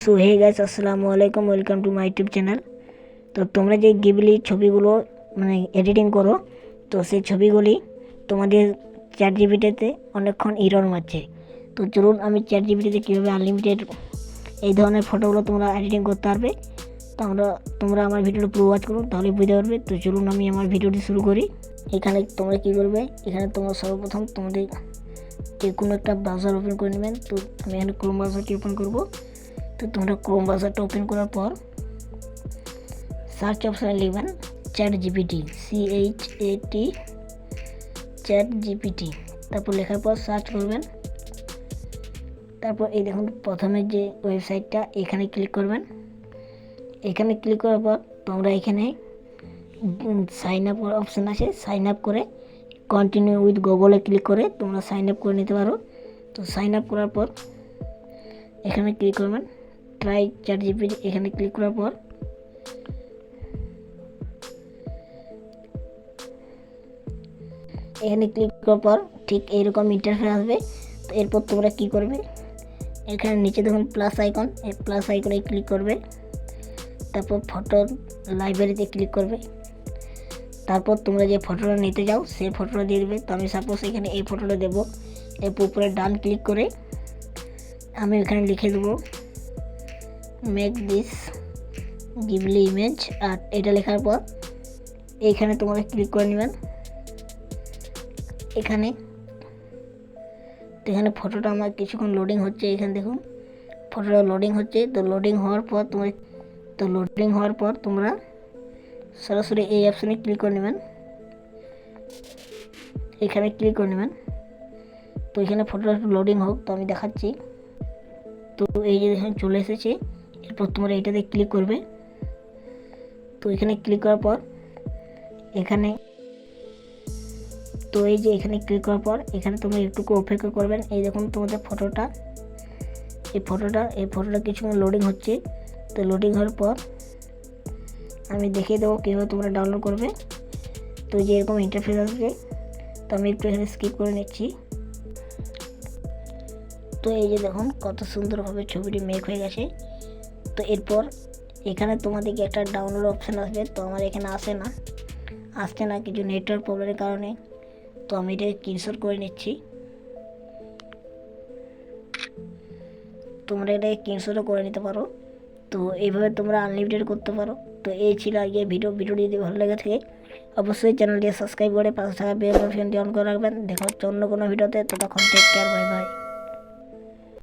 So hey guys, আসসালামু আলাইকুম, welcome to my YouTube channel. তো তোমরা যে গিবলি ছবিগুলো এডিটিং করো, তো সেই ছবিগুলি তোমাদের চ্যাট জিপিটিতে অনেকক্ষণ এরর মারছে। তো চলুন আমি চ্যাট জিপিটিতে কীভাবে আনলিমিটেড এই ধরনের ফটোগুলো তোমরা এডিটিং করতে পারবে, তো তোমরা আমার ভিডিওটা পুরো ওয়াচ করুন, তাহলে বুঝতে পারবে। তো চলুন আমি আমার ভিডিওটি শুরু করি। এখানে তোমরা কী করবে, এখানে তোমরা সর্বপ্রথম তোমাদের যে কোনো একটা ব্রাউজার ওপেন করে নেবেন। তো আমি এখানে ক্রোম ব্রাউজারটি ওপেন করবো। তো তোমরা ক্রোম ব্রাউজারটা ওপেন করার পর সার্চ অপশানে লিখবেন chat GPT, CHAT chat GPT. তারপর লেখার পর সার্চ করবেন। তারপর এই দেখুন প্রথমে যে ওয়েবসাইটটা, এখানে ক্লিক করবেন। এখানে ক্লিক করার পর তোমরা এখানে সাইন আপ অপশান আছে, সাইন আপ করে কন্টিনিউ উইথ গুগলে ক্লিক করে তোমরা সাইন আপ করে নিতে পারো। তো সাইন আপ করার পর এখানে ক্লিক করবেন ট্রাই চ্যাট জিপিটি। এখানে ক্লিক করার পর ঠিক এইরকম ইন্টারফেস আসবে। তো এরপর তোমরা কী করবে, এখানে নিচে দেখুন প্লাস আইকন, এই প্লাস আইকনে ক্লিক করবে। তারপর ফটোর লাইব্রেরিতে ক্লিক করবে। তারপর তোমরা যে ফটোটা নিতে যাও সেই ফটোটা দিয়ে দেবে। তো আমি সাপোজ এখানে এই ফটোটা দেবো। এরপর উপরে ডান ক্লিক করে আমি এখানে লিখে দেবো মেক দিস গিবলি ইমেজ। আর এটা লেখার পর এইখানে তোমরা ক্লিক করে নেবেন। এখানে ফটোটা আমার কিছুক্ষণ লোডিং হচ্ছে। এখানে দেখুন ফটোটা লোডিং হচ্ছে। তো লোডিং হওয়ার পর তোমরা সরাসরি এই অপশানে ক্লিক করে নেবেন। এখানে ক্লিক করে নেবেন। তো এখানে ফটোটা একটু লোডিং হোক, তো আমি দেখাচ্ছি। তো এই যে এখানে চলে এসেছে। এরপর তোমরা এটাতে ক্লিক করবে। তো এখানে ক্লিক করার পর এখানে ক্লিক করার পর এখানে তোমরা একটুকু অপেক্ষা করবেন। এই দেখুন তোমাদের এই ফটোটা কিছুক্ষণ লোডিং হচ্ছে। তো লোডিং হওয়ার পর আমি দেখিয়ে দেবো কীভাবে তোমরা ডাউনলোড করবে। তো যে এরকম ইন্টারফেস আসবে। তো আমি একটু এখানে স্কিপ করে নিচ্ছি। তো এই যে দেখুন কত সুন্দরভাবে ছবিটি মেক হয়ে গেছে। তো এরপর এখানে তোমাদেরকে একটা ডাউনলোড অপশান আসবে। তো আমার এখানে আসছে না কিছু নেটওয়ার্ক প্রবলেমের কারণে। তো আমি এটা স্ক্রিনশট করে নিচ্ছি। তোমরা এটা স্ক্রিনশটও করে নিতে পারো। তো এইভাবে তোমরা আনলিমিটেড করতে পারো। তো এই ছিল আজকে ভিডিওটি যদি ভালো লেগে থাকে অবশ্যই চ্যানেলটি সাবস্ক্রাইব করে পাশে থাকা বেল বাটনটি অন করে রাখবেন। দেখা হচ্ছে অন্য কোনো ভিডিওতে। ততক্ষণ টেক কেয়ার, বাই বাই।